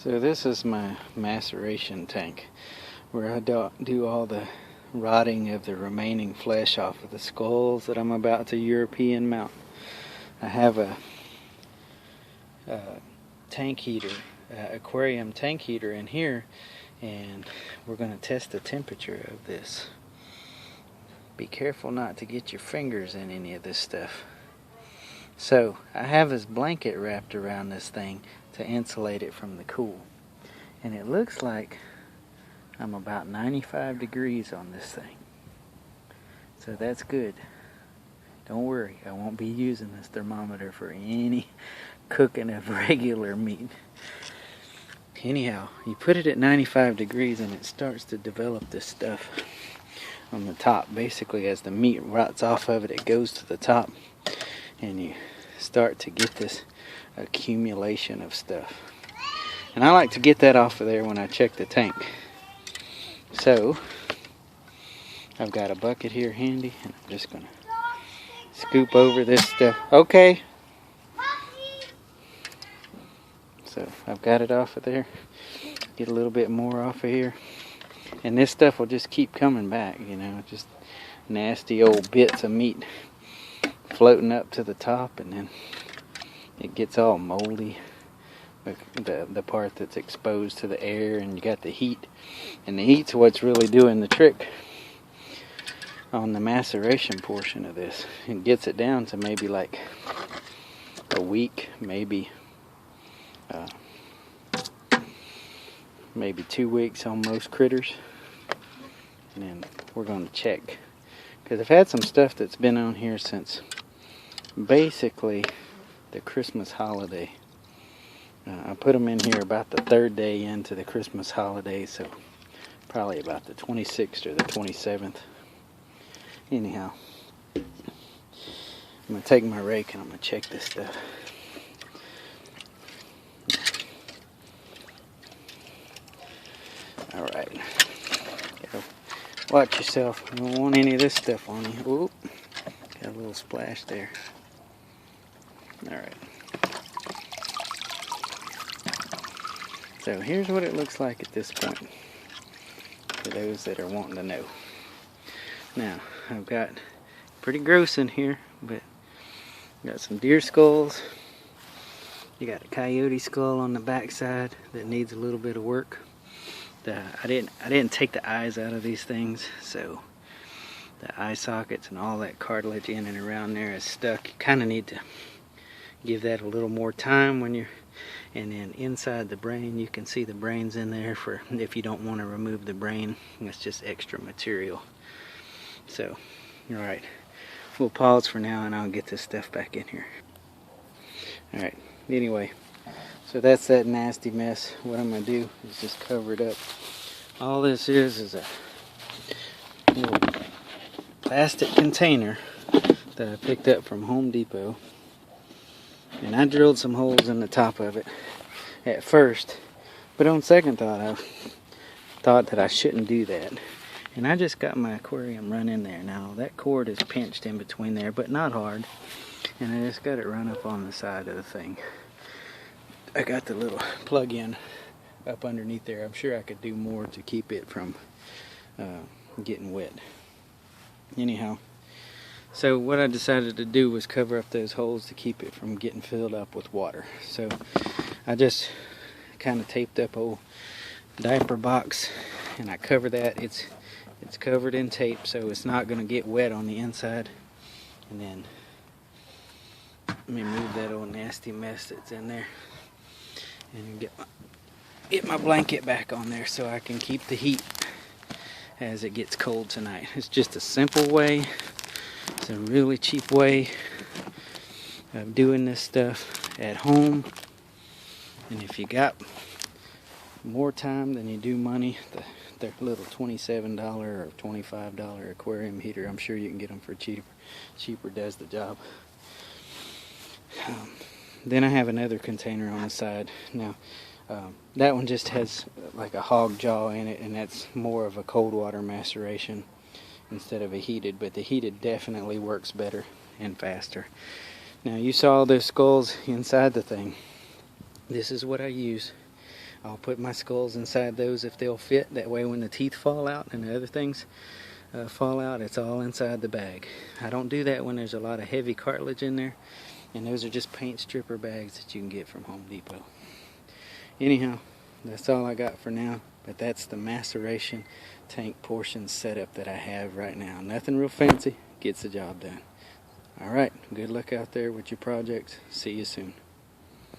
So this is my maceration tank where I do all the rotting of the remaining flesh off of the skulls that I'm about to European mount. I have a tank heater, aquarium tank heater in here, and we're going to test the temperature of this. Be careful not to get your fingers in any of this stuff. So I have this blanket wrapped around this thing to insulate it from the cool, and it looks like I'm about 95 degrees on this thing, so that's good. Don't worry, I won't be using this thermometer for any cooking of regular meat. Anyhow, you put it at 95 degrees and it starts to develop this stuff on the top. Basically, as the meat rots off of it, it goes to the top and you start to get this accumulation of stuff. And I like to get that off of there when I check the tank. So I've got a bucket here handy, and I'm just gonna scoop over this stuff. Okay. So I've got it off of there. Get a little bit more off of here. And this stuff will just keep coming back, you know, just nasty old bits of meat floating up to the top, and then it gets all moldy. The part that's exposed to the air, and you got the heat. And the heat's what's really doing the trick on the maceration portion of this. It gets it down to maybe like a week, maybe 2 weeks on most critters. And then we're going to check, because I've had some stuff that's been on here since basically the Christmas holiday. I put them in here about the 3rd day into the Christmas holiday, so probably about the 26th or the 27th. Anyhow, I'm going to take my rake and I'm going to check this stuff. Alright. Watch yourself. You don't want any of this stuff on you. Oop. Got a little splash there. Alright. So here's what it looks like at this point, for those that are wanting to know. Now, I've got pretty gross in here, but got some deer skulls. You got a coyote skull on the back side that needs a little bit of work. I didn't take the eyes out of these things, so the eye sockets and all that cartilage in and around there is stuck. You kind of need to give that a little more time when you're. And then inside the brain, you can see the brains in there for if you don't want to remove the brain. It's just extra material. So, alright, we'll pause for now and I'll get this stuff back in here. Alright, anyway, so that's that nasty mess. What I'm going to do is just cover it up. All this is a little plastic container that I picked up from Home Depot. And I drilled some holes in the top of it at first, but on second thought I thought that I shouldn't do that, and I just got my aquarium run in there. Now that cord is pinched in between there, but not hard, and I just got it run up on the side of the thing. I got the little plug-in up underneath there. I'm sure I could do more to keep it from getting wet. Anyhow, so what I decided to do was cover up those holes to keep it from getting filled up with water. So I just kind of taped up a old diaper box, and I cover that. It's covered in tape, so it's not going to get wet on the inside. And then let me move that old nasty mess that's in there, and get my blanket back on there so I can keep the heat as it gets cold tonight. It's just a simple way. It's a really cheap way of doing this stuff at home. And if you got more time than you do money, the little $27 or $25 aquarium heater, I'm sure you can get them for cheaper. Cheaper does the job. Then I have another container on the side. Now, that one just has like a hog jaw in it, and that's more of a cold water maceration instead of a heated, but the heated definitely works better and faster. Now, you saw those skulls inside the thing. This is what I use. I'll put my skulls inside those if they'll fit. That way when the teeth fall out and the other things fall out, it's all inside the bag. I don't do that when there's a lot of heavy cartilage in there, and those are just paint stripper bags that you can get from Home Depot. Anyhow, that's all I got for now, but that's the maceration tank portion setup that I have right now. Nothing real fancy, gets the job done. Alright, good luck out there with your projects. See you soon.